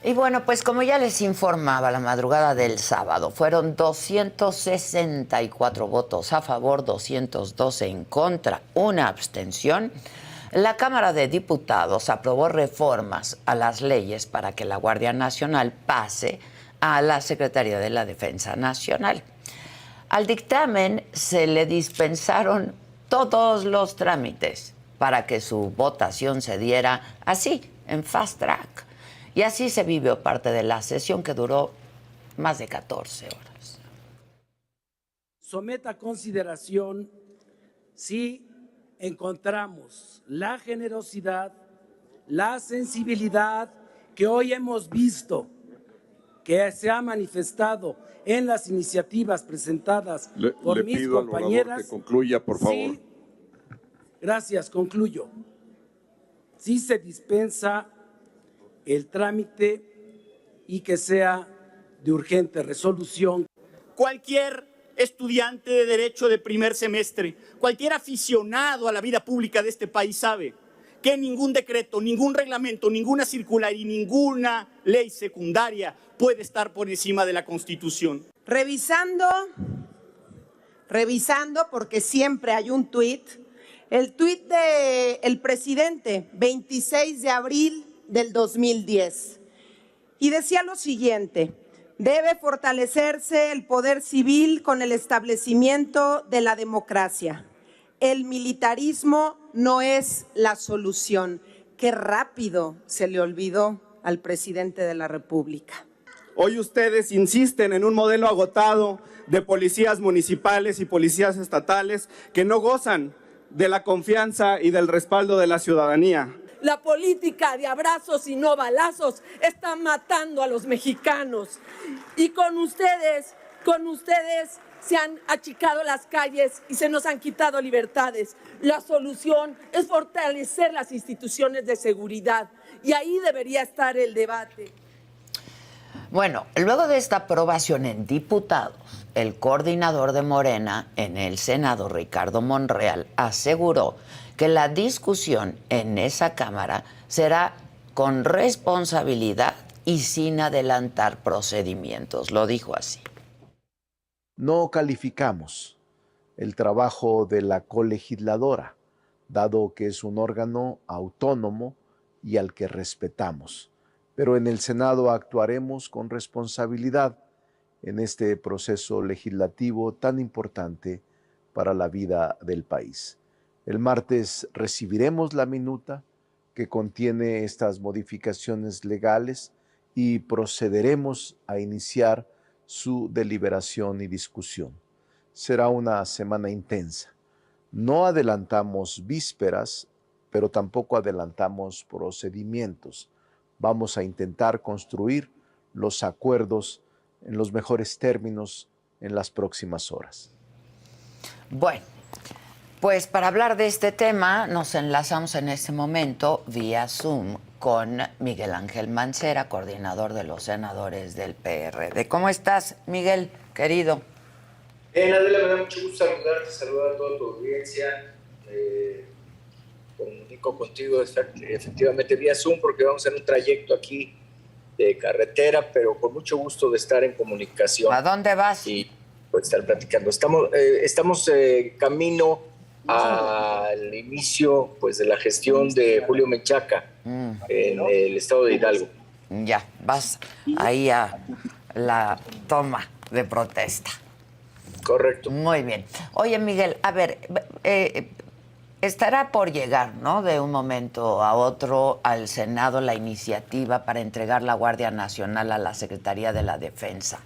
Y bueno, pues como ya les informaba, la madrugada del sábado fueron 264 votos a favor, 212 en contra, una abstención. La Cámara de Diputados aprobó reformas a las leyes para que la Guardia Nacional pase a la Secretaría de la Defensa Nacional. Al dictamen se le dispensaron todos los trámites para que su votación se diera así, en fast track. Y así se vivió parte de la sesión, que duró más de 14 horas. Someta a consideración si encontramos la generosidad, la sensibilidad que hoy hemos visto, que se ha manifestado en las iniciativas presentadas por mis pido compañeras. Al orador que concluya, por favor. Sí, gracias, concluyo. Sí se dispensa el trámite y que sea de urgente resolución. Cualquier estudiante de Derecho de primer semestre, cualquier aficionado a la vida pública de este país sabe que ningún decreto, ningún reglamento, ninguna circular y ninguna ley secundaria puede estar por encima de la Constitución. Revisando, porque siempre hay un tuit, el tuit del presidente, 26 de abril del 2010, y decía lo siguiente: debe fortalecerse el poder civil con el establecimiento de la democracia. El militarismo no es la solución. Qué rápido se le olvidó al presidente de la República. Hoy ustedes insisten en un modelo agotado de policías municipales y policías estatales que no gozan de la confianza y del respaldo de la ciudadanía. La política de abrazos y no balazos está matando a los mexicanos. Y con ustedes se han achicado las calles y se nos han quitado libertades. La solución es fortalecer las instituciones de seguridad y ahí debería estar el debate. Bueno, luego de esta aprobación en diputados, el coordinador de Morena en el Senado, Ricardo Monreal, aseguró que la discusión en esa Cámara será con responsabilidad y sin adelantar procedimientos. Lo dijo así. No calificamos el trabajo de la colegisladora, dado que es un órgano autónomo y al que respetamos. Pero en el Senado actuaremos con responsabilidad en este proceso legislativo tan importante para la vida del país. El martes recibiremos la minuta que contiene estas modificaciones legales y procederemos a iniciar su deliberación y discusión. Será una semana intensa. No adelantamos vísperas, pero tampoco adelantamos procedimientos. Vamos a intentar construir los acuerdos en los mejores términos en las próximas horas. Bueno, pues para hablar de este tema nos enlazamos en este momento vía Zoom con Miguel Ángel Mancera, coordinador de los senadores del PRD. ¿Cómo estás, Miguel, querido? Adela, me da mucho gusto saludarte, saludar a toda tu audiencia. Comunico contigo efectivamente vía Zoom porque vamos en un trayecto aquí de carretera, pero con mucho gusto de estar en comunicación. ¿A dónde vas? Y pues estar platicando. Estamos camino al inicio pues de la gestión de Julio Menchaca en el estado de Hidalgo. Ya, vas ahí a la toma de protesta. Correcto. Muy bien. Oye, Miguel, a ver, estará por llegar, ¿no?, de un momento a otro al Senado la iniciativa para entregar la Guardia Nacional a la Secretaría de la Defensa.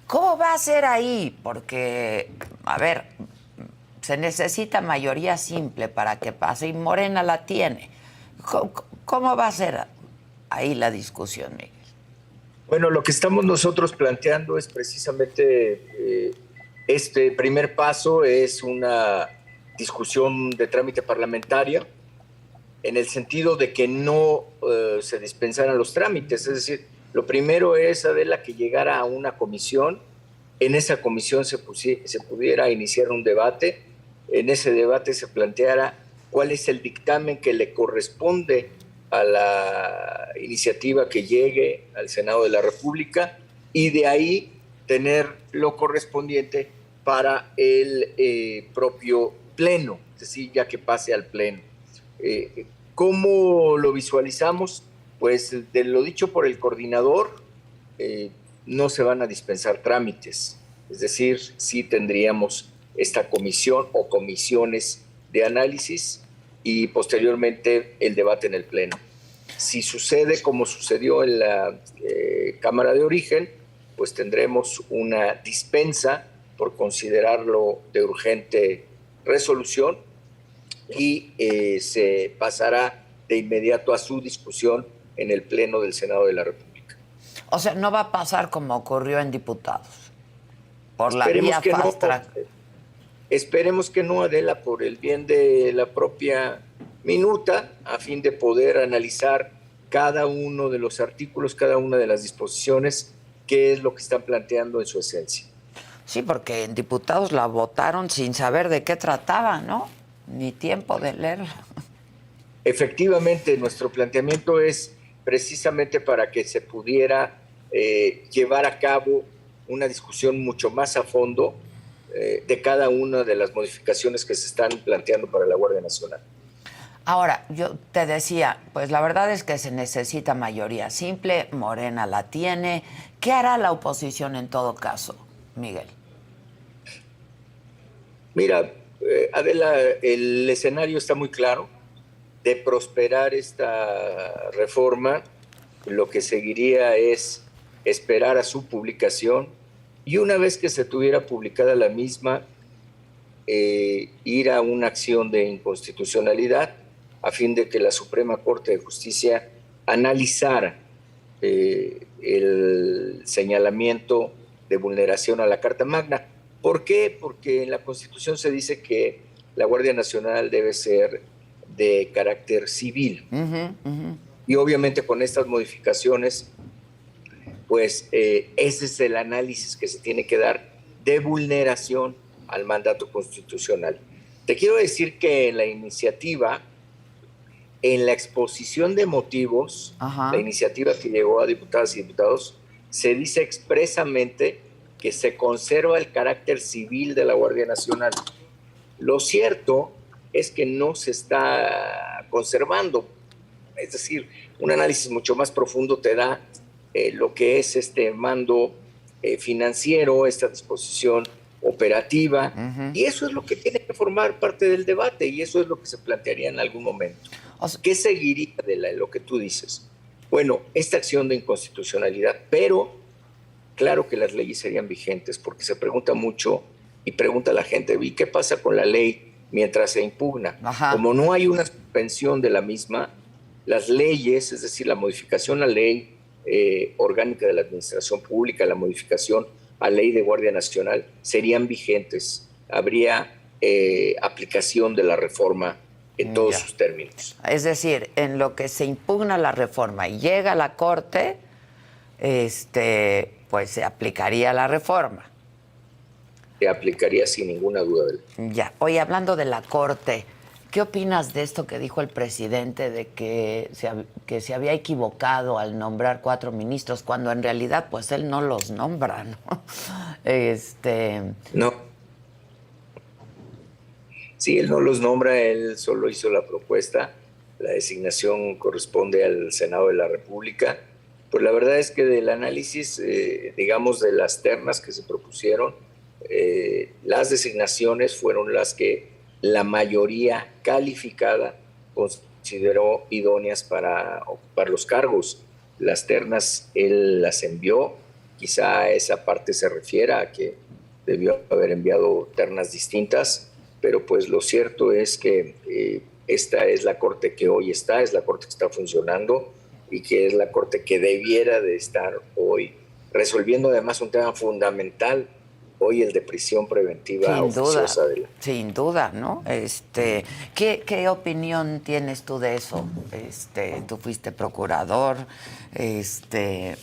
¿Cómo va a ser ahí? Porque, a ver, se necesita mayoría simple para que pase y Morena la tiene. ¿Cómo va a ser ahí la discusión, Miguel? Bueno, lo que estamos nosotros planteando es precisamente este primer paso, es una discusión de trámite parlamentaria en el sentido de que no se dispensaran los trámites. Es decir, lo primero es, Adela, que llegara a una comisión, en esa comisión se pudiera iniciar un debate, en ese debate se planteara cuál es el dictamen que le corresponde a la iniciativa que llegue al Senado de la República y de ahí tener lo correspondiente para el propio Pleno, es decir, ya que pase al Pleno. ¿Cómo lo visualizamos? Pues de lo dicho por el coordinador, no se van a dispensar trámites, es decir, sí tendríamos esta comisión o comisiones de análisis y posteriormente el debate en el Pleno. Si sucede como sucedió en la Cámara de Origen, pues tendremos una dispensa por considerarlo de urgente resolución y se pasará de inmediato a su discusión en el Pleno del Senado de la República. O sea, no va a pasar como ocurrió en diputados, por la Esperemos vía que fast track. Esperemos que no, Adela, por el bien de la propia minuta, a fin de poder analizar cada uno de los artículos, cada una de las disposiciones, qué es lo que están planteando en su esencia. Sí, porque en diputados la votaron sin saber de qué trataba, ¿no? Ni tiempo de leerla. Efectivamente, nuestro planteamiento es precisamente para que se pudiera llevar a cabo una discusión mucho más a fondo de cada una de las modificaciones que se están planteando para la Guardia Nacional. Ahora, yo te decía, pues la verdad es que se necesita mayoría simple, Morena la tiene. ¿Qué hará la oposición en todo caso, Miguel? Mira, Adela, el escenario está muy claro. De prosperar esta reforma, lo que seguiría es esperar a su publicación y una vez que se tuviera publicada la misma, ir a una acción de inconstitucionalidad a fin de que la Suprema Corte de Justicia analizara el señalamiento de vulneración a la Carta Magna. ¿Por qué? Porque en la Constitución se dice que la Guardia Nacional debe ser de carácter civil. Y obviamente con estas modificaciones, pues ese es el análisis que se tiene que dar de vulneración al mandato constitucional. Te quiero decir que en la iniciativa, en la exposición de motivos, la iniciativa que llegó a diputadas y diputados, se dice expresamente que se conserva el carácter civil de la Guardia Nacional. Lo cierto es que no se está conservando. Es decir, un análisis mucho más profundo te da lo que es este mando financiero, esta disposición operativa, y eso es lo que tiene que formar parte del debate, y eso es lo que se plantearía en algún momento. ¿Qué seguiría de lo que tú dices? Bueno, esta acción de inconstitucionalidad, pero claro que las leyes serían vigentes, porque se pregunta mucho y pregunta la gente, ¿y qué pasa con la ley mientras se impugna? Como no hay una suspensión de la misma, las leyes, es decir, la modificación a ley orgánica de la administración pública, la modificación a ley de Guardia Nacional, serían vigentes. Habría aplicación de la reforma en todos sus términos. Es decir, en lo que se impugna la reforma y llega a la Corte, pues se aplicaría la reforma. Se aplicaría sin ninguna duda. Ya. Oye, hablando de la Corte, ¿qué opinas de esto que dijo el presidente de que se había equivocado al nombrar 4 ministros, cuando en realidad pues él no los nombra, ¿no? No. Sí, él no los nombra, él solo hizo la propuesta. La designación corresponde al Senado de la República. Pues la verdad es que del análisis, digamos, de las ternas que se propusieron, las designaciones fueron las que la mayoría calificada consideró idóneas para ocupar los cargos. Las ternas él las envió, quizá a esa parte se refiera a que debió haber enviado ternas distintas, pero pues lo cierto es que esta es la Corte que hoy está, es la Corte que está funcionando y que es la Corte que debiera de estar hoy resolviendo además un tema fundamental, hoy el de prisión preventiva oficiosa. Sin duda, ¿no? ¿Qué opinión tienes tú de eso? Tú fuiste procurador de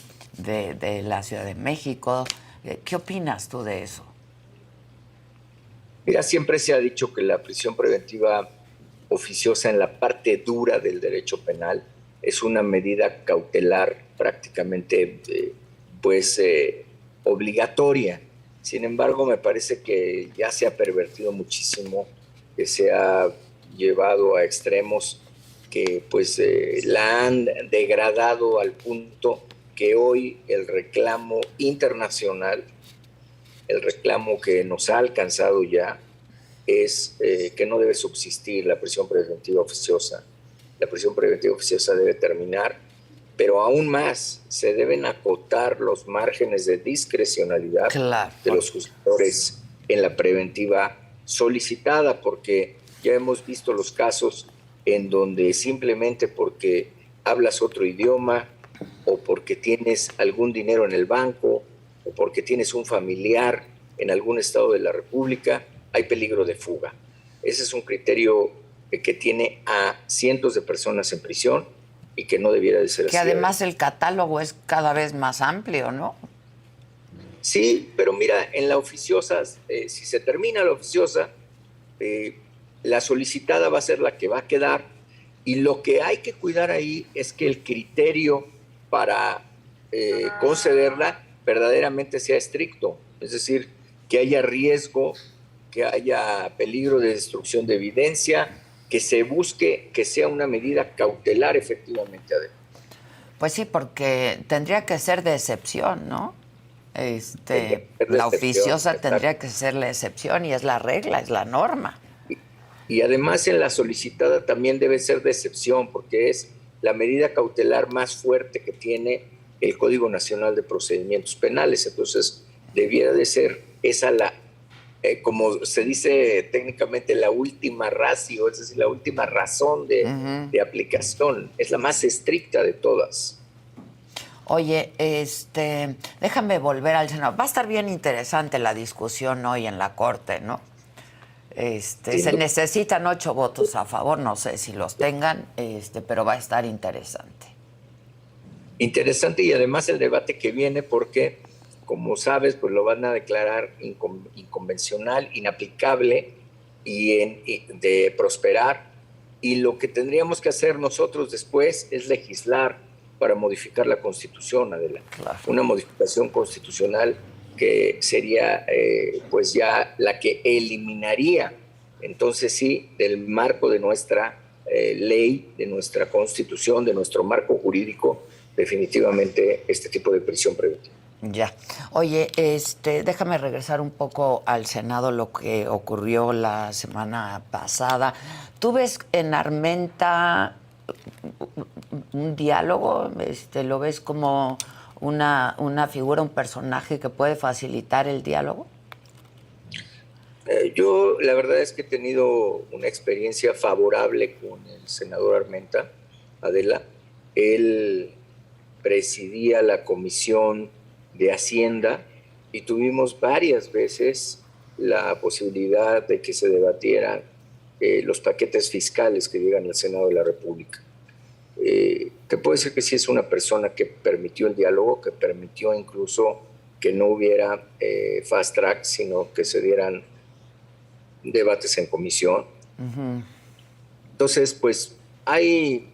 la Ciudad de México. ¿Qué opinas tú de eso? Mira, siempre se ha dicho que la prisión preventiva oficiosa en la parte dura del derecho penal es una medida cautelar prácticamente obligatoria. Sin embargo, me parece que ya se ha pervertido muchísimo, que se ha llevado a extremos que la han degradado al punto que hoy el reclamo internacional, el reclamo que nos ha alcanzado ya, es que no debe subsistir la prisión preventiva oficiosa. La prisión preventiva oficiosa debe terminar, pero aún más se deben acotar los márgenes de discrecionalidad de los juzgadores en la preventiva solicitada, porque ya hemos visto los casos en donde simplemente porque hablas otro idioma o porque tienes algún dinero en el banco o porque tienes un familiar en algún estado de la República, hay peligro de fuga. Ese es un criterio que tiene a cientos de personas en prisión y que no debiera de ser así. Que además el catálogo es cada vez más amplio, ¿no? Sí, pero mira, en la oficiosa, si se termina la oficiosa, la solicitada va a ser la que va a quedar, y lo que hay que cuidar ahí es que el criterio para concederla verdaderamente sea estricto, es decir, que haya riesgo, que haya peligro de destrucción de evidencia, que se busque que sea una medida cautelar efectivamente. Pues sí, porque tendría que ser de excepción, ¿no? La oficiosa tendría que ser la excepción y es la regla, es la norma. Y además en la solicitada también debe ser de excepción, porque es la medida cautelar más fuerte que tiene el Código Nacional de Procedimientos Penales. Entonces debiera de ser esa como se dice técnicamente, la última ratio, es decir, la última razón de aplicación. Es la más estricta de todas. Oye, déjame volver al Senado. Va a estar bien interesante la discusión hoy en la Corte, ¿no? Sí, se necesitan 8 votos a favor, no sé si los tengan, pero va a estar interesante. Interesante, y además el debate que viene, porque, como sabes, pues lo van a declarar inconvencional, inaplicable y de prosperar. Y lo que tendríamos que hacer nosotros después es legislar para modificar la Constitución, Adela. Claro. Una modificación constitucional que sería pues ya la que eliminaría, entonces sí, del marco de nuestra ley, de nuestra Constitución, de nuestro marco jurídico, definitivamente este tipo de prisión preventiva. Ya. Oye, déjame regresar un poco al Senado, lo que ocurrió la semana pasada. ¿Tú ves en Armenta un diálogo? ¿Lo ves como una figura, un personaje que puede facilitar el diálogo? Yo la verdad es que he tenido una experiencia favorable con el senador Armenta, Adela. Él presidía la Comisión de Hacienda y tuvimos varias veces la posibilidad de que se debatieran los paquetes fiscales que llegan al Senado de la República. Te puedo decir que sí es una persona que permitió el diálogo, que permitió incluso que no hubiera fast track, sino que se dieran debates en comisión. Uh-huh. Entonces, pues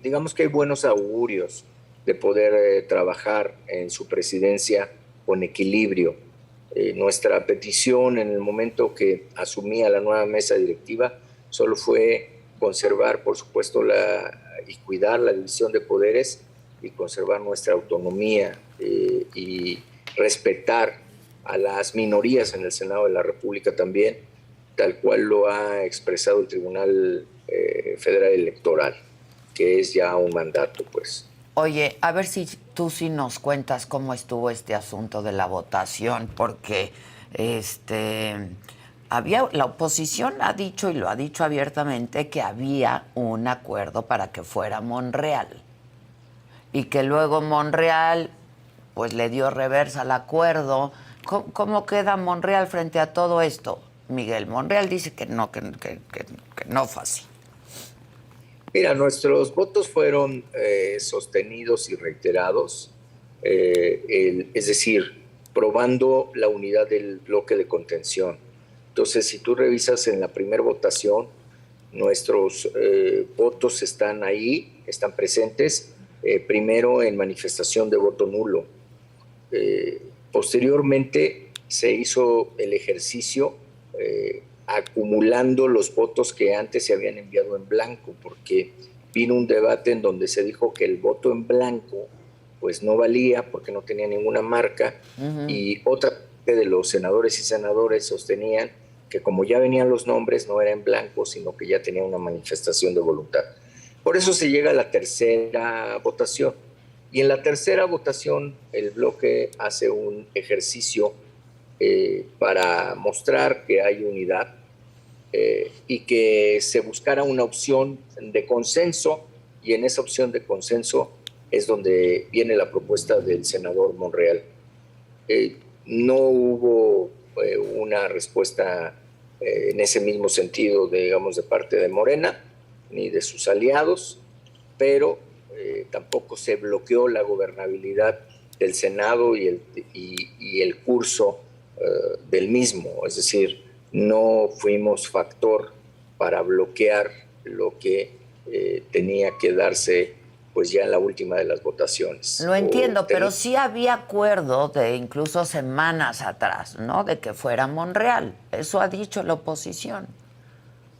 digamos que hay buenos augurios de poder trabajar en su presidencia con equilibrio. Nuestra petición en el momento que asumía la nueva mesa directiva solo fue conservar, por supuesto, y cuidar la división de poderes y conservar nuestra autonomía y respetar a las minorías en el Senado de la República también, tal cual lo ha expresado el Tribunal Federal Electoral, que es ya un mandato, pues. Oye, a ver si tú sí nos cuentas cómo estuvo este asunto de la votación, porque la oposición ha dicho, y lo ha dicho abiertamente, que había un acuerdo para que fuera Monreal y que luego Monreal pues le dio reversa al acuerdo. ¿Cómo queda Monreal frente a todo esto, Miguel? Monreal dice que no fue así. Mira, nuestros votos fueron sostenidos y reiterados, es decir, probando la unidad del bloque de contención. Entonces, si tú revisas en la primera votación, nuestros votos están ahí, están presentes, primero en manifestación de voto nulo. Posteriormente se hizo el ejercicio acumulando los votos que antes se habían enviado en blanco, porque vino un debate en donde se dijo que el voto en blanco pues no valía porque no tenía ninguna marca, y otra parte de los senadores y senadoras sostenían que como ya venían los nombres no era en blanco, sino que ya tenía una manifestación de voluntad. Por eso se llega a la tercera votación. Y en la tercera votación el bloque hace un ejercicio para mostrar que hay unidad y que se buscara una opción de consenso, y en esa opción de consenso es donde viene la propuesta del senador Monreal. No hubo una respuesta en ese mismo sentido, digamos, de parte de Morena ni de sus aliados, pero tampoco se bloqueó la gobernabilidad del Senado y el curso del mismo. Es decir, no fuimos factor para bloquear lo que tenía que darse pues ya en la última de las votaciones. Lo entiendo, pero sí había acuerdo de incluso semanas atrás, ¿no? De que fuera Monreal. Eso ha dicho la oposición.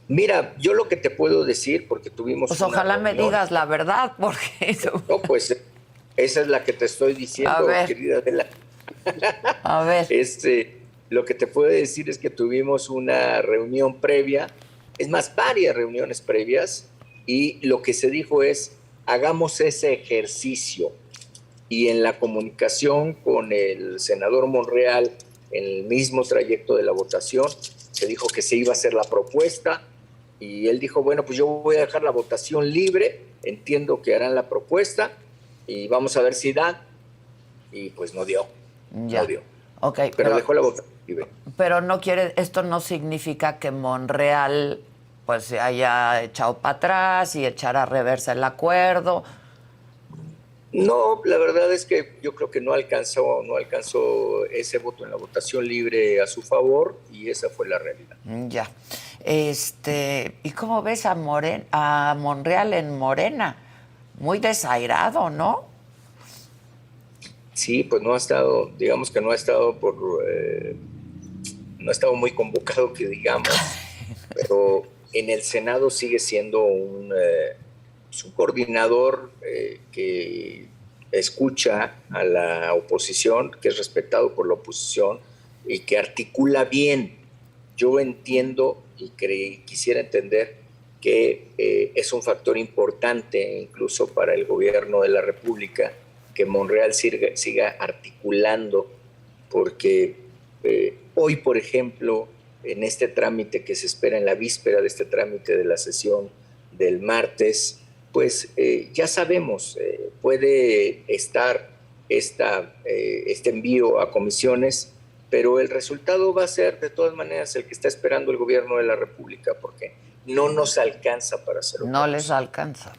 Mira, yo lo que te puedo decir, porque tuvimos pues una ojalá reunión, me digas la verdad, porque... No, pues esa es la que te estoy diciendo, querida Adela. A ver. Lo que te puedo decir es que tuvimos una reunión previa, es más, varias reuniones previas, y lo que se dijo es, hagamos ese ejercicio. Y en la comunicación con el senador Monreal, en el mismo trayecto de la votación, se dijo que se iba a hacer la propuesta, y él dijo, bueno, pues yo voy a dejar la votación libre, entiendo que harán la propuesta, y vamos a ver si dan, y pues no dio. Ya. No dio. Okay, pero dejó la votación libre. Pero no quiere, esto no significa que Monreal pues se haya echado para atrás y echar a reversa el acuerdo. No, la verdad es que yo creo que no alcanzó ese voto en la votación libre a su favor, y esa fue la realidad. Ya. ¿Y cómo ves a Monreal en Morena? Muy desairado, ¿no? Sí, pues no ha estado, digamos que no ha estado muy convocado, que digamos, pero en el Senado sigue siendo un coordinador que escucha a la oposición, que es respetado por la oposición y que articula bien. Yo entiendo y quisiera entender que es un factor importante incluso para el gobierno de la República que Monreal siga articulando, porque hoy, por ejemplo, en este trámite que se espera en la víspera de este trámite de la sesión del martes, pues ya sabemos, puede estar este envío a comisiones, pero el resultado va a ser de todas maneras el que está esperando el gobierno de la República, porque no nos alcanza para hacerlo. No les alcanza.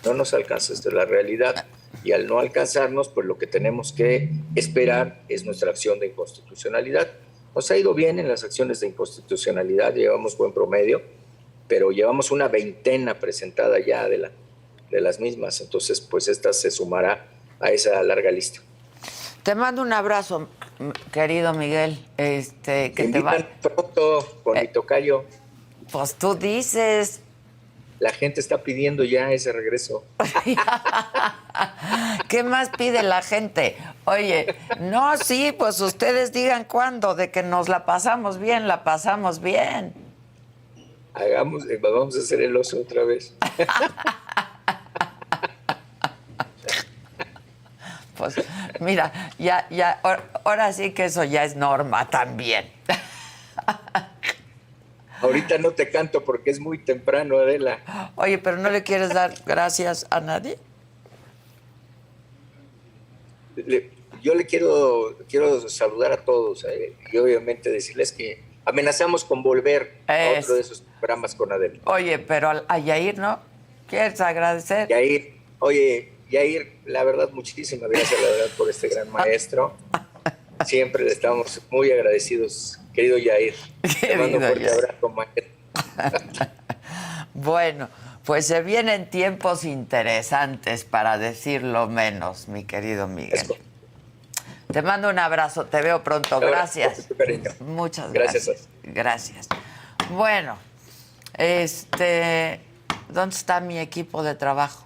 No nos alcanza, esta es la realidad. Y al no alcanzarnos, pues lo que tenemos que esperar es nuestra acción de inconstitucionalidad. Nos ha ido bien en las acciones de inconstitucionalidad, llevamos buen promedio, pero llevamos una veintena presentada ya de las mismas. Entonces, pues esta se sumará a esa larga lista. Te mando un abrazo, querido Miguel. Que te va pronto con mi tocayo. Pues tú dices. La gente está pidiendo ya ese regreso. ¿Qué más pide la gente? Oye, no, sí, pues ustedes digan cuándo, de que nos la pasamos bien, la pasamos bien. Vamos a hacer el oso otra vez. Pues mira, ya, ahora sí que eso ya es norma también. Ahorita no te canto porque es muy temprano, Adela. Oye, pero ¿no le quieres dar gracias a nadie? Yo le quiero saludar a todos y obviamente decirles que amenazamos con volver a otro de esos programas con Adela. Oye, pero a Yair, ¿no? ¿Quieres agradecer? Yair, la verdad, muchísimas gracias, la verdad, por este gran maestro. Siempre le estamos muy agradecidos, querido Yair. Te mando un fuerte abrazo, maestro. Bueno, Pues se vienen tiempos interesantes, para decirlo menos, mi querido Miguel. Te mando un abrazo, te veo pronto. Gracias. Muchas gracias. Gracias. Bueno, ¿dónde está mi equipo de trabajo?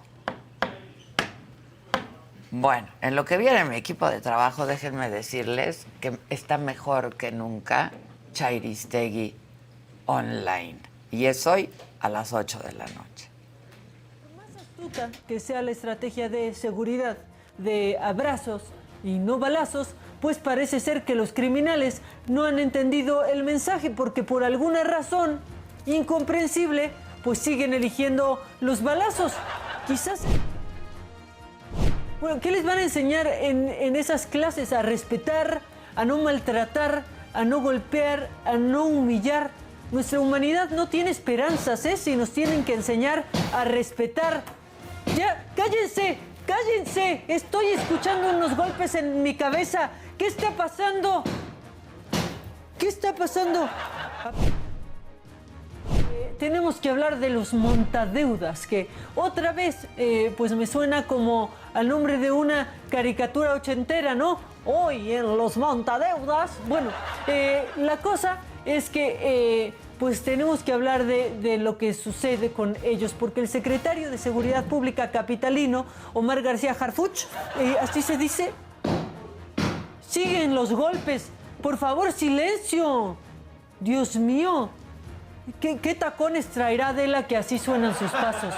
Bueno, en lo que viene mi equipo de trabajo, déjenme decirles que está mejor que nunca Chairistegui Online. Y es hoy a las 8 de la noche. Por más astuta que sea la estrategia de seguridad de abrazos y no balazos, pues parece ser que los criminales no han entendido el mensaje, porque por alguna razón incomprensible, pues siguen eligiendo los balazos. Quizás... Bueno, ¿qué les van a enseñar en esas clases? A respetar, a no maltratar, a no golpear, a no humillar. Nuestra humanidad no tiene esperanzas, si nos tienen que enseñar a respetar. Ya, cállense, cállense. Estoy escuchando unos golpes en mi cabeza. ¿Qué está pasando? ¿Qué está pasando? Tenemos que hablar de los montadeudas, que otra vez pues me suena como al nombre de una caricatura ochentera, ¿no? Hoy en los montadeudas. Bueno, la cosa es que pues tenemos que hablar de lo que sucede con ellos, porque el secretario de Seguridad Pública capitalino, Omar García Harfuch, así se dice, siguen los golpes. Por favor, silencio. Dios mío. ¿Qué tacones traerá Adela que así suenan sus pasos?